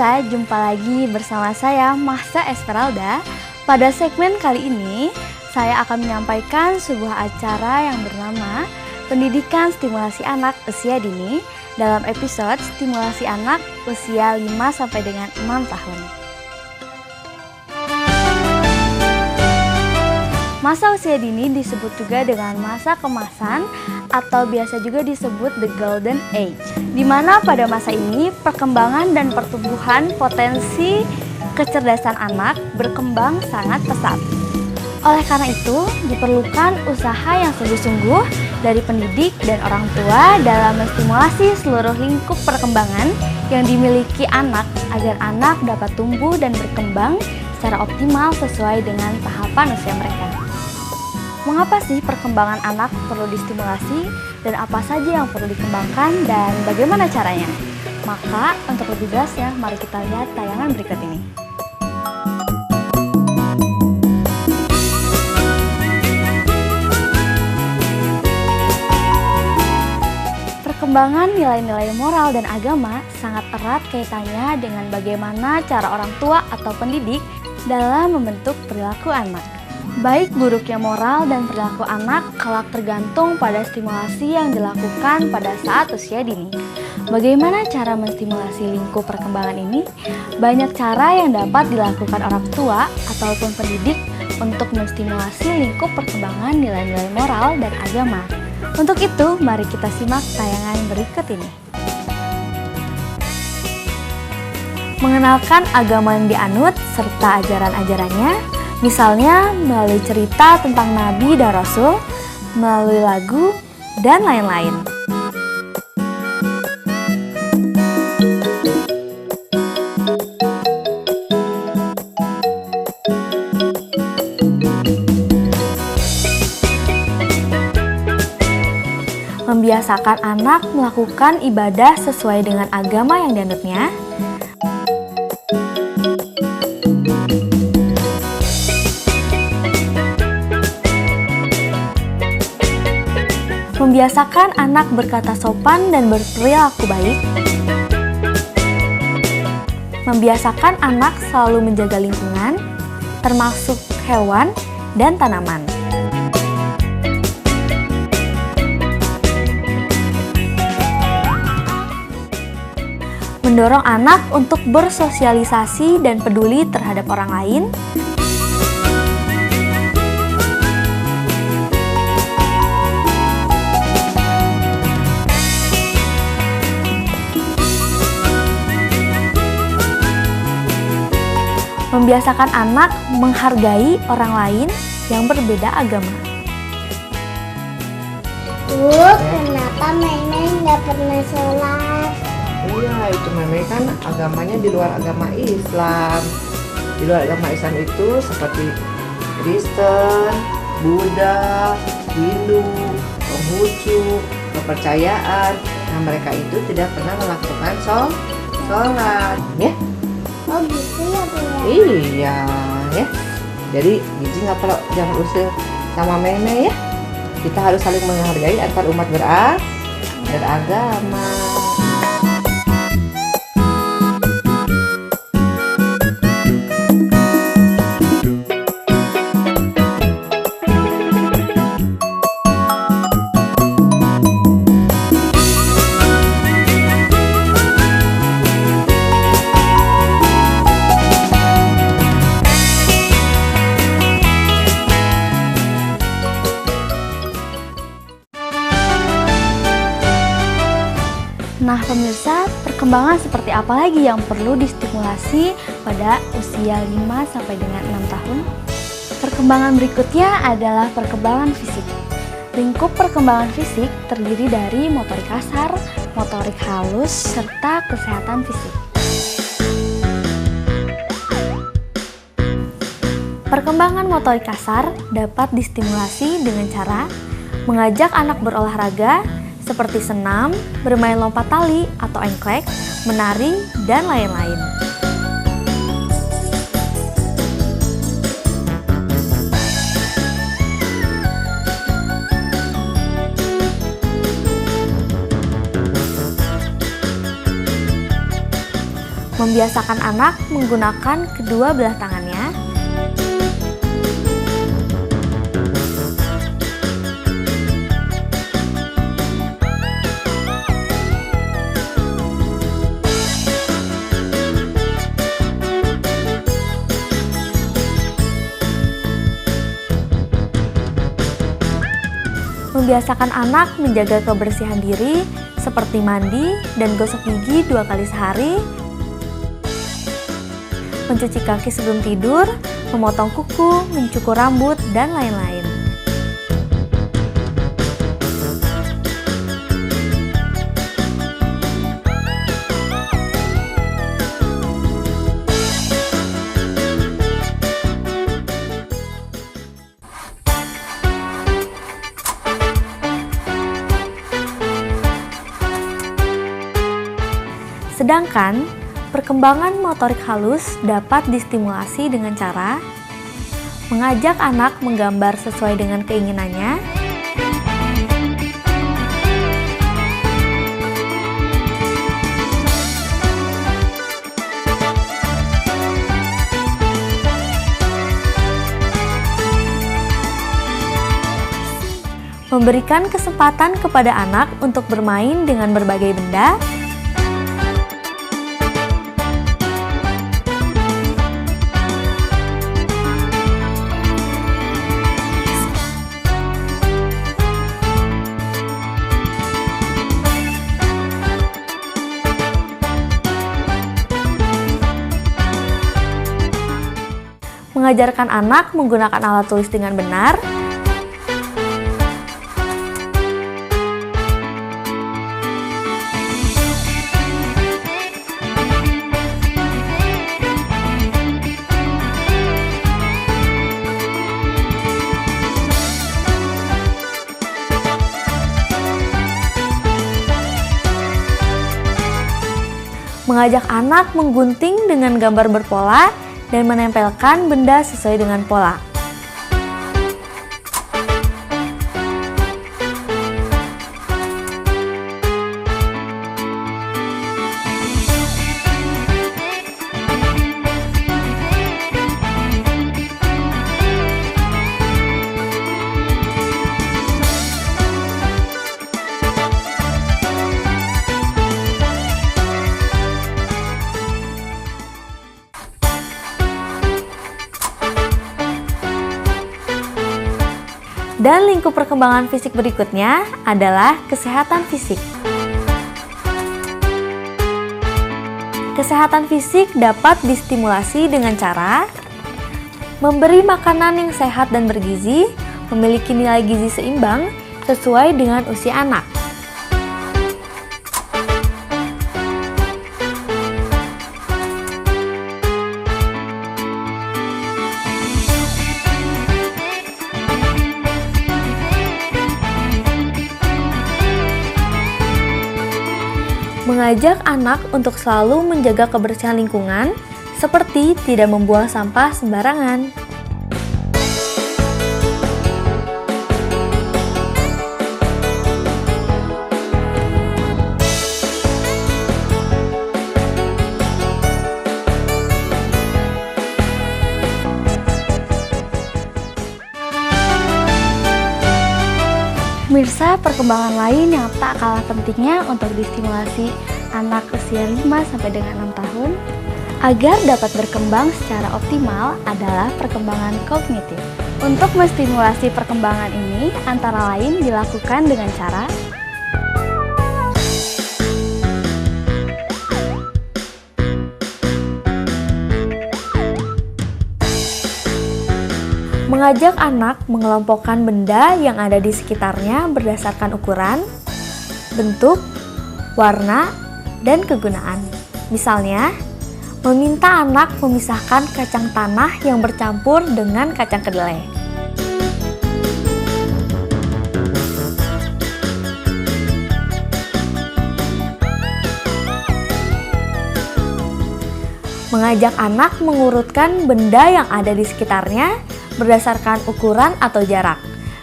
pemirsa, jumpa lagi bersama saya Mahsa Esmeralda. Pada segmen kali ini, saya akan menyampaikan sebuah acara yang bernama Pendidikan Stimulasi Anak Usia Dini dalam episode Stimulasi Anak Usia 5 sampai dengan 6 tahun. Masa usia dini disebut juga dengan masa kemasan atau biasa juga disebut the golden age, di mana pada masa ini perkembangan dan pertumbuhan potensi kecerdasan anak berkembang sangat pesat. Oleh karena itu, diperlukan usaha yang sungguh-sungguh dari pendidik dan orang tua dalam menstimulasi seluruh lingkup perkembangan yang dimiliki anak agar anak dapat tumbuh dan berkembang secara optimal sesuai dengan tahapan usia mereka. Mengapa sih perkembangan anak perlu distimulasi dan apa saja yang perlu dikembangkan dan bagaimana caranya? Maka untuk lebih jelasnya, mari kita lihat tayangan berikut ini. Perkembangan nilai-nilai moral dan agama sangat erat kaitannya dengan bagaimana cara orang tua atau pendidik dalam membentuk perilaku anak. Baik buruknya moral dan perilaku anak kelak tergantung pada stimulasi yang dilakukan pada saat usia dini. Bagaimana cara menstimulasi lingkup perkembangan ini? Banyak cara yang dapat dilakukan orang tua ataupun pendidik untuk menstimulasi lingkup perkembangan nilai-nilai moral dan agama. Untuk itu, mari kita simak tayangan berikut ini. Mengenalkan agama yang dianut serta ajaran-ajarannya, misalnya melalui cerita tentang Nabi dan Rasul, melalui lagu, dan lain-lain. Membiasakan anak melakukan ibadah sesuai dengan agama yang dianutnya. Membiasakan anak berkata sopan dan berperilaku baik. Membiasakan anak selalu menjaga lingkungan, termasuk hewan dan tanaman. Mendorong anak untuk bersosialisasi dan peduli terhadap orang lain. Membiasakan anak menghargai orang lain yang berbeda agama. Kenapa Meme nggak pernah sholat? Iya, itu Meme kan agamanya di luar agama Islam. Di luar agama Islam itu seperti Kristen, Buddha, Hindu, Konghucu, kepercayaan. Nah, mereka itu tidak pernah melakukan sholat, ya? Oh gitu ya Bu ya? Iya, ya. Jadi Gigi nggak perlu jangan usil sama Meme ya. Kita harus saling menghargai antar umat beragama. Nah pemirsa, perkembangan seperti apa lagi yang perlu distimulasi pada usia 5 sampai dengan 6 tahun? Perkembangan berikutnya adalah perkembangan fisik. Lingkup perkembangan fisik terdiri dari motorik kasar, motorik halus, serta kesehatan fisik. Perkembangan motorik kasar dapat distimulasi dengan cara mengajak anak berolahraga, seperti senam, bermain lompat tali atau engklek, menari, dan lain-lain. Membiasakan anak menggunakan kedua belah tangannya. Membiasakan anak menjaga kebersihan diri seperti mandi dan gosok gigi 2 kali sehari, mencuci kaki sebelum tidur, memotong kuku, mencukur rambut, dan lain-lain. Sedangkan perkembangan motorik halus dapat distimulasi dengan cara mengajak anak menggambar sesuai dengan keinginannya, memberikan kesempatan kepada anak untuk bermain dengan berbagai benda, mengajarkan anak menggunakan alat tulis dengan benar, mengajak anak menggunting dengan gambar berpola, dan menempelkan benda sesuai dengan pola. Dan lingkup perkembangan fisik berikutnya adalah kesehatan fisik. Kesehatan fisik dapat distimulasi dengan cara memberi makanan yang sehat dan bergizi, memiliki nilai gizi seimbang sesuai dengan usia anak. Mengajak anak untuk selalu menjaga kebersihan lingkungan, seperti tidak membuang sampah sembarangan. Pemirsa, perkembangan lain yang tak kalah pentingnya untuk distimulasi anak usia 5 sampai dengan 6 tahun agar dapat berkembang secara optimal adalah perkembangan kognitif. Untuk menstimulasi perkembangan ini antara lain dilakukan dengan cara mengajak anak mengelompokkan benda yang ada di sekitarnya berdasarkan ukuran, bentuk, warna, dan kegunaan. Misalnya, meminta anak memisahkan kacang tanah yang bercampur dengan kacang kedelai. Mengajak anak mengurutkan benda yang ada di sekitarnya berdasarkan ukuran atau jarak.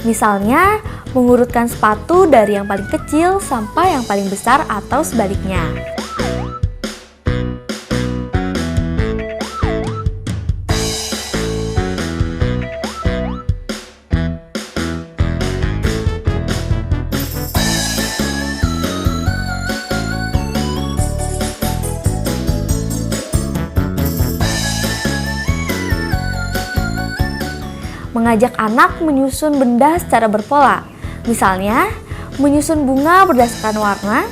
Misalnya, mengurutkan sepatu dari yang paling kecil sampai yang paling besar atau sebaliknya. Mengajak anak menyusun benda secara berpola. Misalnya, menyusun bunga berdasarkan warna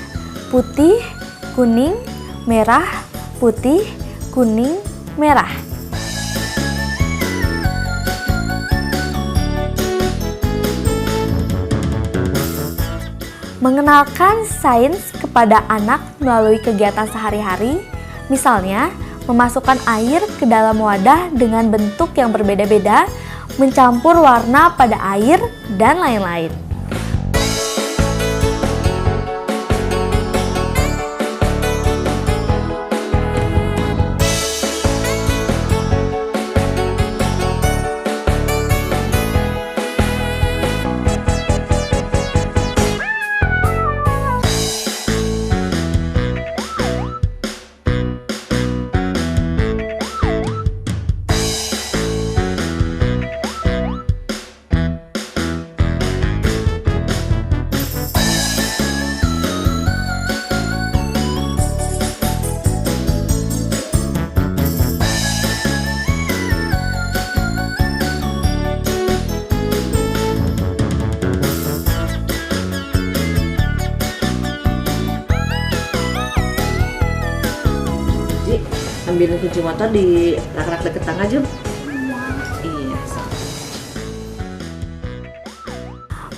putih, kuning, merah, putih, kuning, merah. Mengenalkan sains kepada anak melalui kegiatan sehari-hari, misalnya memasukkan air ke dalam wadah dengan bentuk yang berbeda-beda, mencampur warna pada air, dan lain-lain. Ambilin kunci motor di rak-rak deket tangga, Jum. Iya.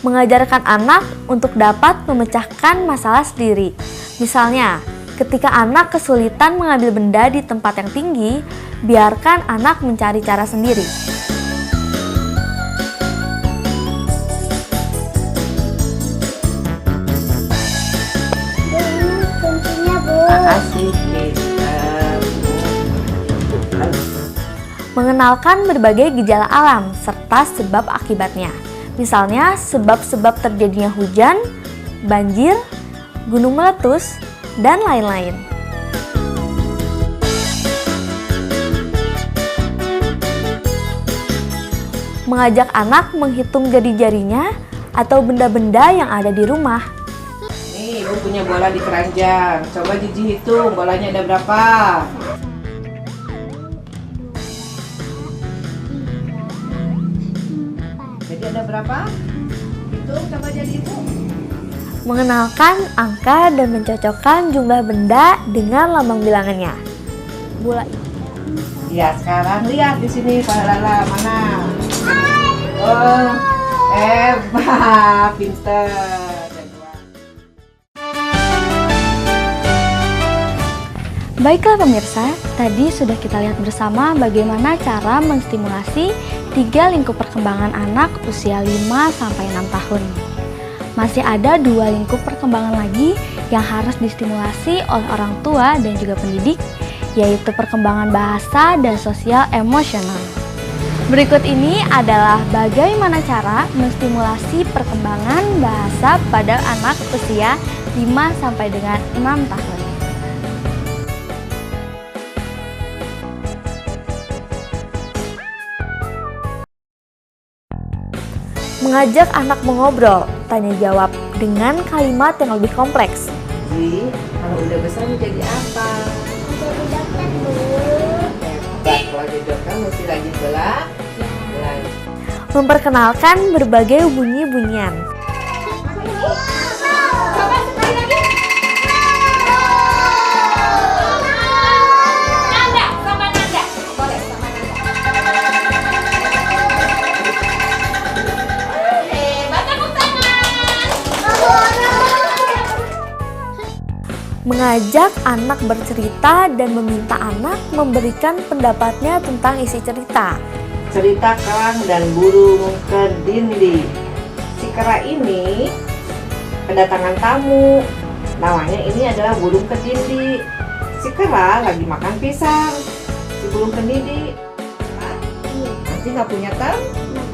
Mengajarkan anak untuk dapat memecahkan masalah sendiri. Misalnya, ketika anak kesulitan mengambil benda di tempat yang tinggi, biarkan anak mencari cara sendiri. Ini kuncinya, Bu. Makasih. Mengenalkan berbagai gejala alam serta sebab akibatnya. Misalnya, sebab-sebab terjadinya hujan, banjir, gunung meletus, dan lain-lain. Mengajak anak menghitung jari-jarinya atau benda-benda yang ada di rumah. Nih, Ibu punya bola di keranjang. Coba Jiji hitung bolanya ada berapa. Jadi ada berapa? Hitung coba jadi Ibu. Mengenalkan angka dan mencocokkan jumlah benda dengan lambang bilangannya. Bola Ya, sekarang lihat di sini Pak Lala mana? Oh, hebat, pinter. Baiklah pemirsa, tadi sudah kita lihat bersama bagaimana cara menstimulasi 3 lingkup perkembangan anak usia 5-6 tahun. Masih ada 2 lingkup perkembangan lagi yang harus distimulasi oleh orang tua dan juga pendidik, yaitu perkembangan bahasa dan sosial emosional. Berikut ini adalah bagaimana cara menstimulasi perkembangan bahasa pada anak usia 5-6 tahun. Mengajak anak mengobrol, tanya jawab dengan kalimat yang lebih kompleks. Ji, kalau udah besar mau jadi apa? Jadi dokter, Bu. Hebat, kalau jadi dokter mesti rajin belajar. Memperkenalkan berbagai bunyi-bunyian. Mengajak anak bercerita dan meminta anak memberikan pendapatnya tentang isi cerita. Cerita kerang dan burung kedindi. Si kera ini kedatangan tamu. Namanya ini adalah burung kedindi. Si kera lagi makan pisang. Si burung kedindi nanti nggak punya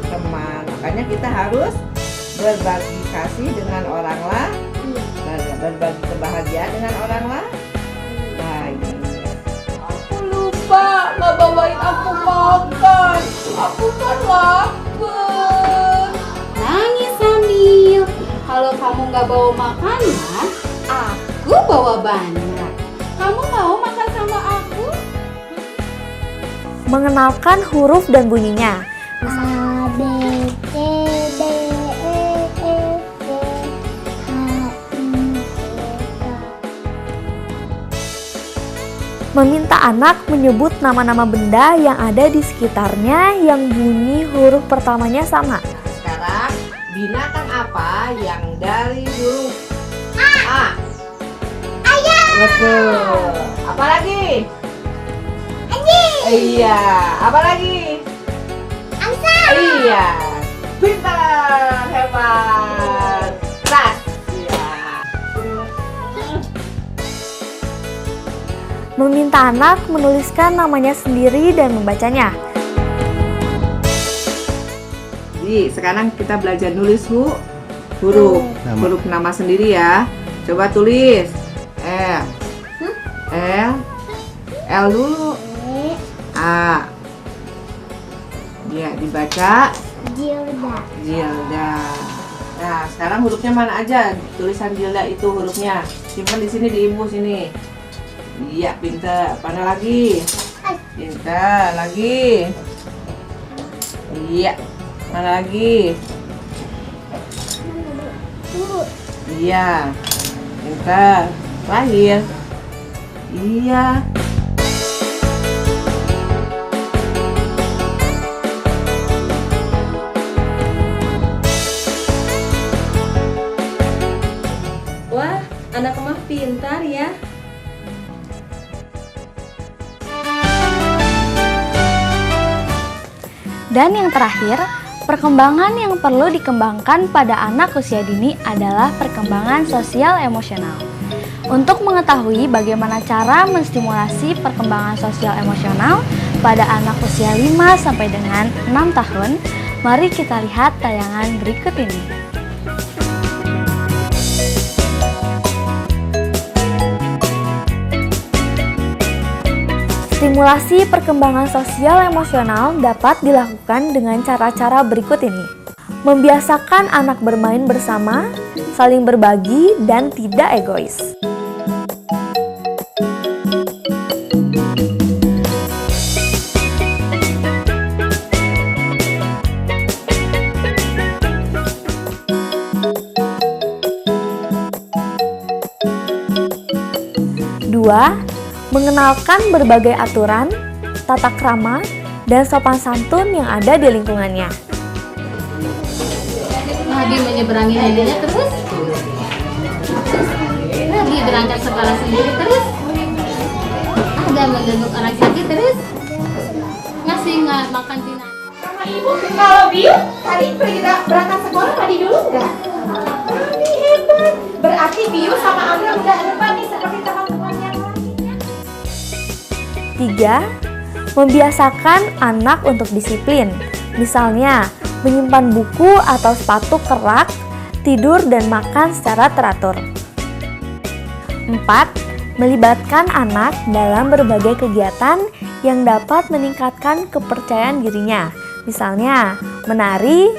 teman. Makanya kita harus berbagi kasih dengan orang lain. Berbagi kebahagiaan dengan orang lain. Aku lupa nggak bawain aku makan. Aku kan lapar. Nangis Samil. Kalau kamu nggak bawa makanan, aku bawa banyak. Kamu mau makan sama aku? Mengenalkan huruf dan bunyinya. A, B, Meminta anak menyebut nama-nama benda yang ada di sekitarnya yang bunyi huruf pertamanya sama. Sekarang binatang apa yang dari huruf A? Ayam. Betul. Apa lagi? Anjing. Iya. Apa lagi? Angsa. Iya. Pintar, hebat. Keras. Iya. Meminta anak menuliskan namanya sendiri dan membacanya. Jadi sekarang kita belajar nulis huruf nama sendiri ya. Coba tulis L dulu. A. Ya, dibaca Jilda. Nah, sekarang hurufnya mana aja? Tulisan Jilda itu hurufnya. Simpan di sini di ibu sini. Iya, pintar. Mana lagi? Pintar lagi. Iya. Mana lagi? Iya. Pintar. Terakhir. Iya. Wah, anak mah pintar ya. Dan yang terakhir, perkembangan yang perlu dikembangkan pada anak usia dini adalah perkembangan sosial emosional. Untuk mengetahui bagaimana cara menstimulasi perkembangan sosial emosional pada anak usia 5 sampai dengan 6 tahun, mari kita lihat tayangan berikut ini. Stimulasi perkembangan sosial emosional dapat dilakukan dengan cara-cara berikut ini. Membiasakan anak bermain bersama, saling berbagi, dan tidak egois. Dua, mengenalkan berbagai aturan, tata krama, dan sopan santun yang ada di lingkungannya. Lagi menyeberangi hadiahnya terus. Lagi berangkat sekolah sendiri terus. Ada menjenguk anak sakit terus. Ngasih makan Cina. Sama ibu, kalau Biu tadi pergi berangkat sekolah tadi dulu enggak? Ini hebat. Berarti Biu sama Amra udah hebat nih seperti teman-teman yang lainnya. 3. Membiasakan anak untuk disiplin. Misalnya, menyimpan buku atau sepatu kerak, tidur dan makan secara teratur. 4. Melibatkan anak dalam berbagai kegiatan yang dapat meningkatkan kepercayaan dirinya. Misalnya, menari,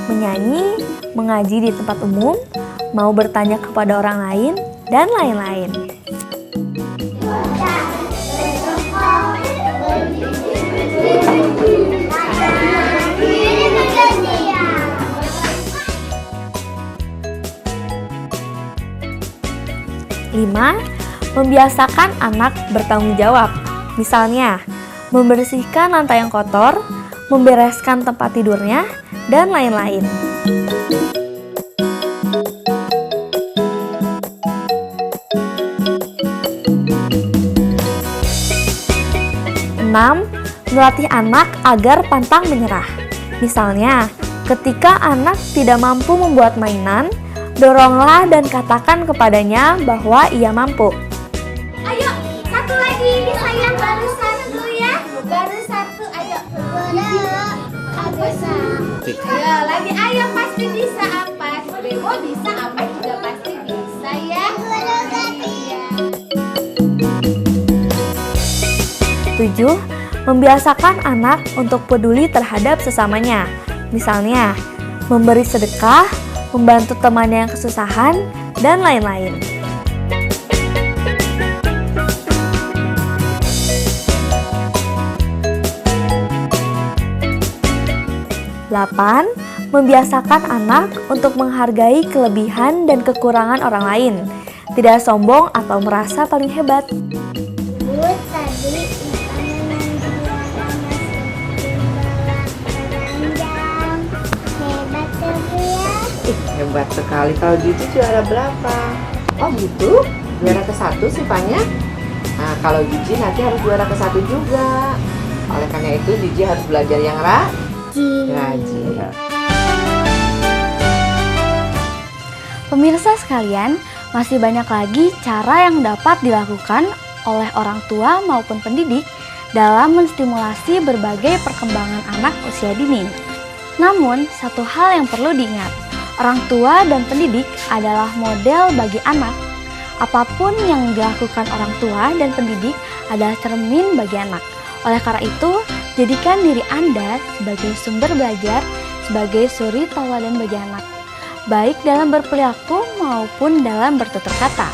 menyanyi, mengaji di tempat umum, mau bertanya kepada orang lain, dan lain-lain. Lima, membiasakan anak bertanggung jawab. Misalnya, membersihkan lantai yang kotor, membereskan tempat tidurnya, dan lain-lain. 6. Melatih anak agar pantang menyerah. Misalnya, ketika anak tidak mampu membuat mainan, doronglah dan katakan kepadanya bahwa ia mampu. Ayo, satu lagi bisa yang baru satu ya. Baru satu, ayo. Apa sih? Ayo lagi, ayo pasti bisa apa? Bebo bisa apa juga pasti bisa ya. 7. Membiasakan anak untuk peduli terhadap sesamanya. Misalnya, memberi sedekah, membantu temannya yang kesusahan, dan lain-lain. 8. Membiasakan anak untuk menghargai kelebihan dan kekurangan orang lain. Tidak sombong atau merasa paling hebat. Bu, Hebat sekali. Kalau Gigi juara berapa? Oh gitu? Juara ke-1 Sifanya? Nah, kalau Gigi nanti harus juara ke-1 juga. Oleh karena itu Gigi harus belajar yang rajin. Pemirsa sekalian, masih banyak lagi cara yang dapat dilakukan oleh orang tua maupun pendidik dalam menstimulasi berbagai perkembangan anak usia dini. Namun, satu hal yang perlu diingat, orang tua dan pendidik adalah model bagi anak. Apapun yang dilakukan orang tua dan pendidik adalah cermin bagi anak. Oleh karena itu, jadikan diri Anda sebagai sumber belajar, sebagai suri tauladan bagi anak, baik dalam berperilaku maupun dalam bertutur kata.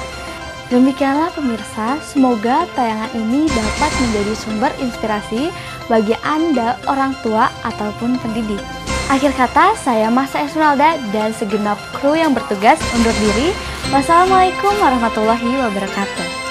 Demikianlah pemirsa, semoga tayangan ini dapat menjadi sumber inspirasi bagi Anda orang tua ataupun pendidik. Akhir kata, saya Masa Esmeralda dan segenap kru yang bertugas undur diri. Wassalamualaikum warahmatullahi wabarakatuh.